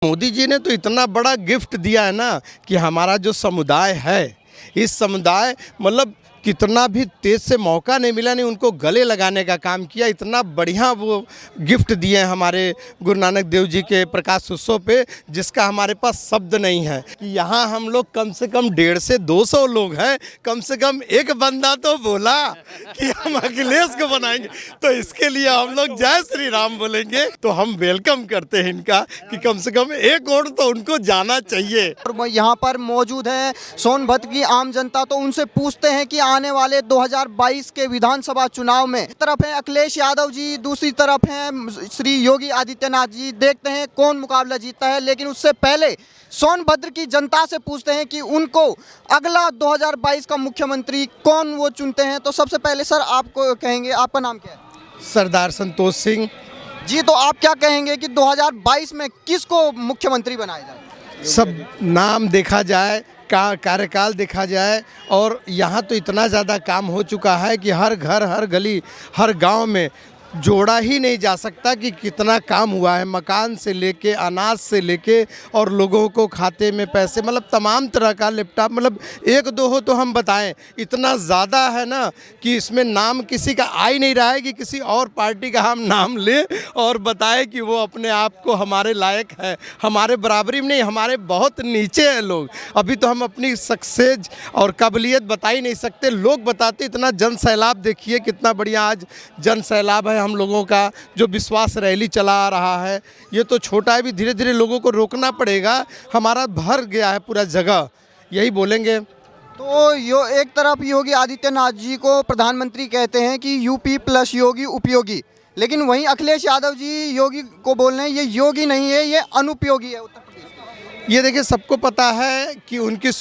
मोदी जी ने तो इतना बड़ा गिफ्ट दिया है ना कि हमारा जो समुदाय है, इस समुदाय मतलब कितना भी तेज से मौका नहीं मिला, नहीं उनको गले लगाने का काम किया। इतना बढ़िया वो गिफ्ट दिए हैं हमारे गुरु नानक देव जी के प्रकाश उत्सव पे, जिसका हमारे पास शब्द नहीं है कि यहाँ हम लोग कम से कम 150 से 200 लोग हैं। कम से कम एक बंदा तो बोला कि हम अखिलेश को बनाएंगे, तो इसके लिए हम लोग जय श्री राम बोलेंगे। तो हम वेलकम करते हैं इनका कि कम से कम एक वोट तो उनको जाना चाहिए। और यहाँ पर मौजूद है सोनभद्र की आम जनता, तो उनसे पूछते हैं कि आने वाले 2022 के विधानसभा चुनाव में एक तरफ है अखिलेश यादव जी, दूसरी तरफ हैं श्री योगी आदित्यनाथ जी। देखते हैं कौन मुकाबला जीतता है, लेकिन उससे पहले सोनभद्र की जनता से पूछते हैं कि उनको अगला 2022 का मुख्यमंत्री कौन वो चुनते हैं। तो सबसे पहले सर आपको कहेंगे, आपका नाम क्या है? सरदार संतोष सिंह जी, तो आप क्या कहेंगे कि 2022 में किसको मुख्यमंत्री बनाया जाए? सब नाम देखा जाए, कार्यकाल देखा जाए, और यहाँ तो इतना ज़्यादा काम हो चुका है कि हर घर, हर गली, हर गांव में जोड़ा ही नहीं जा सकता कि कितना काम हुआ है। मकान से लेके, अनाज से लेके, और लोगों को खाते में पैसे, मतलब तमाम तरह का, लैपटॉप, मतलब एक दो हो तो हम बताएं, इतना ज़्यादा है ना कि इसमें नाम किसी का आ ही नहीं रहा है कि किसी और पार्टी का हम नाम लें और बताएं कि वो अपने आप को हमारे लायक है। हमारे बराबरी में नहीं, हमारे बहुत नीचे हैं लोग। अभी तो हम अपनी सक्सेस और काबिलियत बता ही नहीं सकते, लोग बताते। इतना जन सैलाब देखिए, कितना बढ़िया आज जन सैलाब है हम लोगों का, जो विश्वास रैली चला आ रहा है। ये तो छोटा है, भी धीरे धीरे लोगों को रोकना पड़ेगा। हमारा भर गया है पूरा जगह, यही बोलेंगे। तो यो एक तरफ योगी आदित्यनाथ जी को प्रधानमंत्री कहते हैं कि यूपी प्लस योगी उपयोगी, लेकिन वहीं अखिलेश यादव जी योगी को बोल रहे हैं ये योगी नहीं है, ये अनुपयोगी है उत्तर प्रदेश। ये देखिए, सबको पता है कि उनकी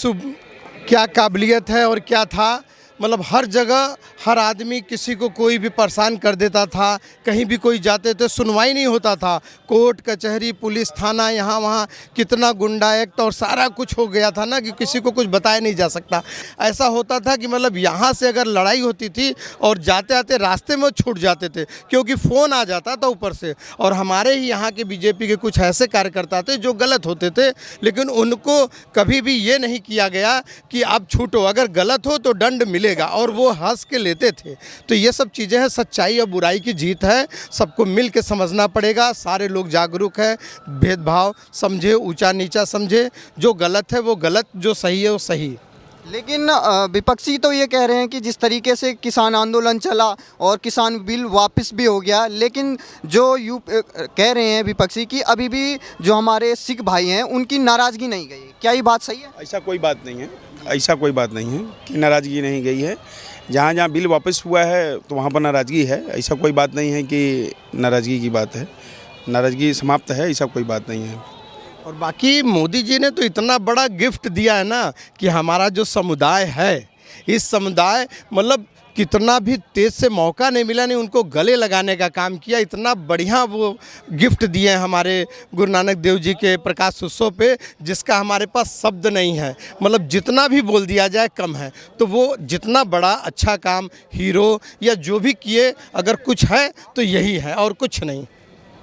क्या काबिलियत है और क्या था। मतलब हर जगह हर आदमी किसी को कोई भी परेशान कर देता था, कहीं भी कोई जाते थे सुनवाई नहीं होता था। कोर्ट कचहरी पुलिस थाना, यहाँ वहाँ कितना गुंडा एक्ट और सारा कुछ हो गया था ना कि किसी को कुछ बताया नहीं जा सकता। ऐसा होता था कि मतलब यहाँ से अगर लड़ाई होती थी और जाते आते रास्ते में छूट जाते थे, क्योंकि फ़ोन आ जाता था ऊपर से। और हमारे ही यहाँ के बीजेपी के कुछ ऐसे कार्यकर्ता थे जो गलत होते थे, लेकिन उनको कभी भी ये नहीं किया गया कि आप छूटो, अगर गलत हो तो दंड मिले, और वो हंस के लेते थे। तो ये सब चीज़ें हैं, सच्चाई और बुराई की जीत है। सबको मिल के समझना पड़ेगा। सारे लोग जागरूक हैं, भेदभाव समझे, ऊंचा नीचा समझे। जो गलत है वो गलत, जो सही है वो सही। लेकिन विपक्षी तो ये कह रहे हैं कि जिस तरीके से किसान आंदोलन चला और किसान बिल वापस भी हो गया, लेकिन जो कह रहे हैं विपक्षी कि अभी भी जो हमारे सिख भाई हैं उनकी नाराज़गी नहीं गई। क्या ये बात सही है? ऐसा कोई बात नहीं है, ऐसा कोई बात नहीं है कि नाराज़गी नहीं गई है। जहाँ जहाँ बिल वापस हुआ है तो वहाँ पर नाराज़गी है। ऐसा कोई बात नहीं है कि नाराज़गी की बात है, नाराज़गी समाप्त है, ऐसा कोई बात नहीं है। और बाकी मोदी जी ने तो इतना बड़ा गिफ्ट दिया है ना कि हमारा जो समुदाय है, इस समुदाय मतलब कितना भी तेज से मौका नहीं मिला, नहीं उनको गले लगाने का काम किया। इतना बढ़िया वो गिफ्ट दिए हैं हमारे गुरु नानक देव जी के प्रकाश उत्सव पे, जिसका हमारे पास शब्द नहीं है। मतलब जितना भी बोल दिया जाए कम है। तो वो जितना बड़ा अच्छा काम हीरो या जो भी किए, अगर कुछ है तो यही है और कुछ नहीं।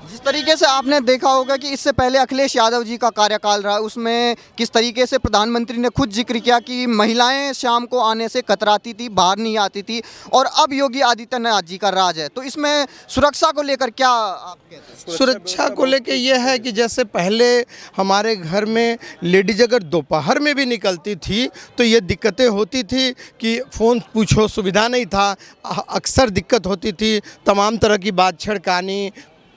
जिस तरीके से आपने देखा होगा कि इससे पहले अखिलेश यादव जी का कार्यकाल रहा, उसमें किस तरीके से प्रधानमंत्री ने खुद जिक्र किया कि महिलाएं शाम को आने से कतराती थी, बाहर नहीं आती थी, और अब योगी आदित्यनाथ जी का राज है। तो इसमें सुरक्षा को लेकर क्या आप कहते हैं? सुरक्षा को लेके ये है कि जैसे पहले हमारे घर में लेडीज अगर दोपहर में भी निकलती थी तो ये दिक्कतें होती थी कि फ़ोन पूछो, सुविधा नहीं था, अक्सर दिक्कत होती थी। तमाम तरह की बात छिड़कानी,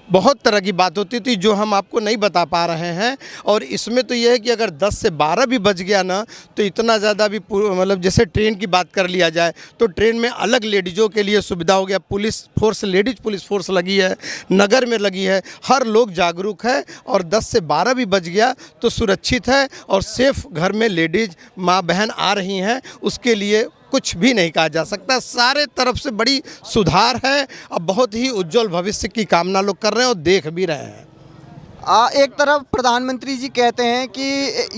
बहुत तरह की बात होती थी जो हम आपको नहीं बता पा रहे हैं। और इसमें तो यह है कि अगर 10 से 12 भी बज गया ना तो इतना ज़्यादा भी, मतलब जैसे ट्रेन की बात कर लिया जाए तो ट्रेन में अलग लेडीज़ों के लिए सुविधा हो गया। Police force, ladies police force लगी है, नगर में लगी है, हर लोग जागरूक है। और 10 से 12 भी बज गया तो सुरक्षित है और सेफ घर में लेडीज़ माँ बहन आ रही हैं, उसके लिए कुछ भी नहीं कहा जा सकता। सारे तरफ से बड़ी सुधार है। अब बहुत ही उज्जवल भविष्य की कामना लोग कर रहे हैं और देख भी रहे हैं। एक तरफ प्रधानमंत्री जी कहते हैं कि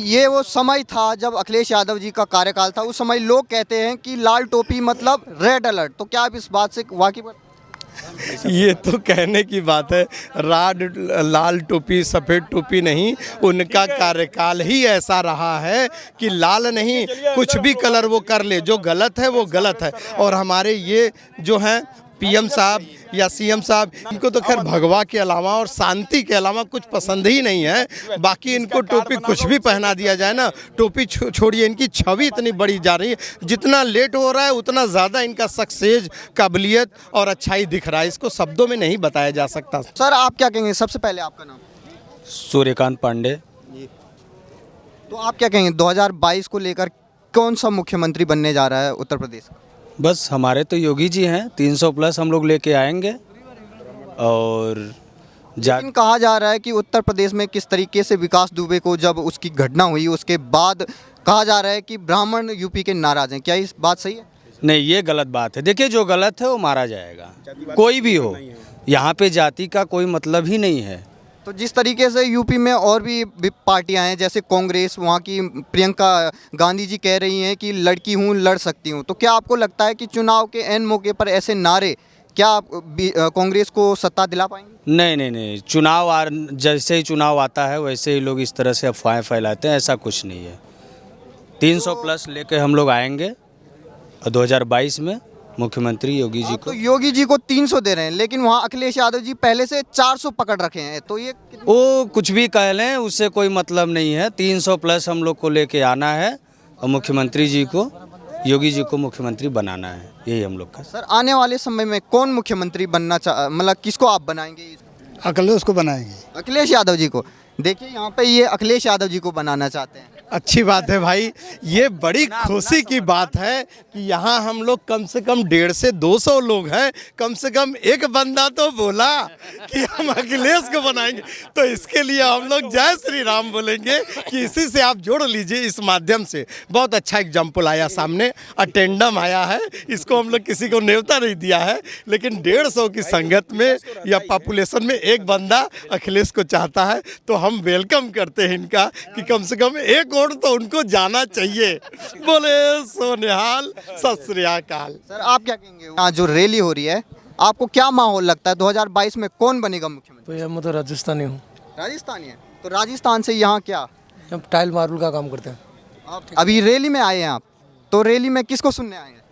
ये वो समय था जब अखिलेश यादव जी का कार्यकाल था, उस समय लोग कहते हैं कि लाल टोपी मतलब रेड अलर्ट। तो क्या आप इस बात से वाकिफ हैं? ये तो कहने की बात है। लाल टोपी सफ़ेद टोपी नहीं, उनका कार्यकाल ही ऐसा रहा है कि लाल नहीं, कुछ भी कलर वो कर ले, जो गलत है वो गलत है। और हमारे ये जो हैं पीएम साहब या सीएम साहब, इनको तो खैर भगवा के अलावा और शांति के अलावा कुछ पसंद ही नहीं है। बाकी इनको टोपी कुछ भी पहना दिया जाए ना, टोपी छोड़िए, इनकी छवि इतनी बड़ी जा रही है। जितना लेट हो रहा है उतना ज़्यादा इनका सक्सेस, काबिलियत और अच्छाई दिख रहा है। इसको शब्दों में नहीं बताया जा सकता। सर आप क्या कहेंगे, सबसे पहले आपका नाम? सूर्यकांत पांडे। तो आप क्या कहेंगे 2022 को लेकर कौन सा मुख्यमंत्री बनने जा रहा है उत्तर प्रदेश का? बस हमारे तो योगी जी हैं, 300 प्लस हम लोग लेके आएंगे। और लेकिन कहा जा रहा है कि उत्तर प्रदेश में किस तरीके से विकास दुबे को जब उसकी घटना हुई उसके बाद कहा जा रहा है कि ब्राह्मण यूपी के नाराज हैं, क्या इस बात सही है? नहीं, ये गलत बात है। देखिए, जो गलत है वो मारा जाएगा, कोई भी हो। यहाँ पे जाति का कोई मतलब ही नहीं है। तो जिस तरीके से यूपी में और भी पार्टियां हैं, जैसे कांग्रेस, वहाँ की प्रियंका गांधी जी कह रही हैं कि लड़की हूँ लड़ सकती हूँ, तो क्या आपको लगता है कि चुनाव के एन मौके पर ऐसे नारे क्या आप कांग्रेस को सत्ता दिला पाएंगे? नहीं नहीं नहीं, जैसे ही चुनाव आता है वैसे ही लोग इस तरह से अफवाहें फैलाते हैं, ऐसा कुछ नहीं है। 300 प्लस लेके हम लोग आएंगे 2022 में मुख्यमंत्री योगी जी तो को। योगी जी को 300 दे रहे हैं, लेकिन वहाँ अखिलेश यादव जी पहले से 400 पकड़ रखे हैं, तो ये वो कुछ भी कह लें, उससे कोई मतलब नहीं है। 300 प्लस हम लोग को लेके आना है और मुख्यमंत्री जी को, योगी जी को मुख्यमंत्री बनाना है, यही हम लोग का। सर आने वाले समय में कौन मुख्यमंत्री बनना मतलब किसको आप बनाएंगे? अखिलेश को बनाएंगे। अखिलेश यादव जी को। देखिए यहाँ पे ये अखिलेश यादव जी को बनाना चाहते हैं। अच्छी बात है भाई, ये बड़ी खुशी की बात है कि यहाँ हम लोग कम से कम 150 से 200 लोग हैं। कम से कम एक बंदा तो बोला कि हम अखिलेश को बनाएंगे, तो इसके लिए हम लोग जय श्री राम बोलेंगे कि इसी से आप जोड़ लीजिए। इस माध्यम से बहुत अच्छा एग्जाम्पल आया सामने, अटेंडम आया है। इसको हम लोग किसी को न्योता नहीं दिया है, लेकिन 150 की संगत में या पॉपुलेशन में एक बंदा अखिलेश को चाहता है, तो हम वेलकम करते हैं इनका कि कम से कम एक और तो उनको जाना चाहिए। बोले सोनिहाल, सत श्री अकाल। सर आप क्या कहेंगे, यहाँ जो रैली हो रही है आपको क्या माहौल लगता है 2022 में कौन बनेगा मुख्यमंत्री? तो यार मैं तो राजस्थानी हूँ। राजस्थानी है, तो राजस्थान से यहाँ क्या? हम टाइल मार्बल का काम करते हैं। आप अभी रैली में आए हैं आप, तो रैली में किसको सुनने आए हैं?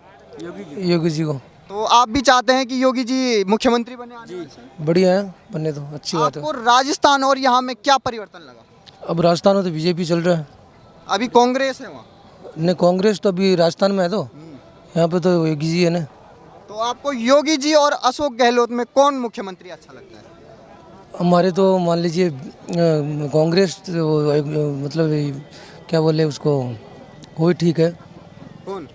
योगी जी को। तो आप भी चाहते हैं कि योगी जी मुख्यमंत्री बने आने वाले समय? बढ़िया है, बनने तो अच्छी बात है। आपको राजस्थान और यहाँ में क्या परिवर्तन लगा? अब राजस्थान में तो बीजेपी चल रहा है, अभी कांग्रेस है वहाँ। नहीं कांग्रेस तो अभी राजस्थान में है, तो यहाँ पे तो योगी जी है ना। तो आपको योगी जी और अशोक गहलोत में कौन मुख्यमंत्री अच्छा लगता है? हमारे तो मान लीजिए कांग्रेस तो मतलब क्या बोले उसको, वही ठीक है, कौन?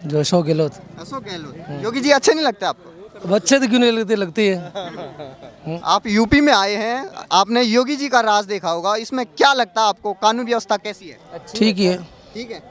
जो अशोक गहलोत। अशोक गहलोत। योगी जी अच्छे नहीं लगते आपको? अब अच्छे तो क्यों नहीं लगते, लगती है। आप यूपी में आए हैं, आपने योगी जी का राज देखा होगा, इसमें क्या लगता है आपको, कानून व्यवस्था कैसी है? ठीक ही है। ठीक है।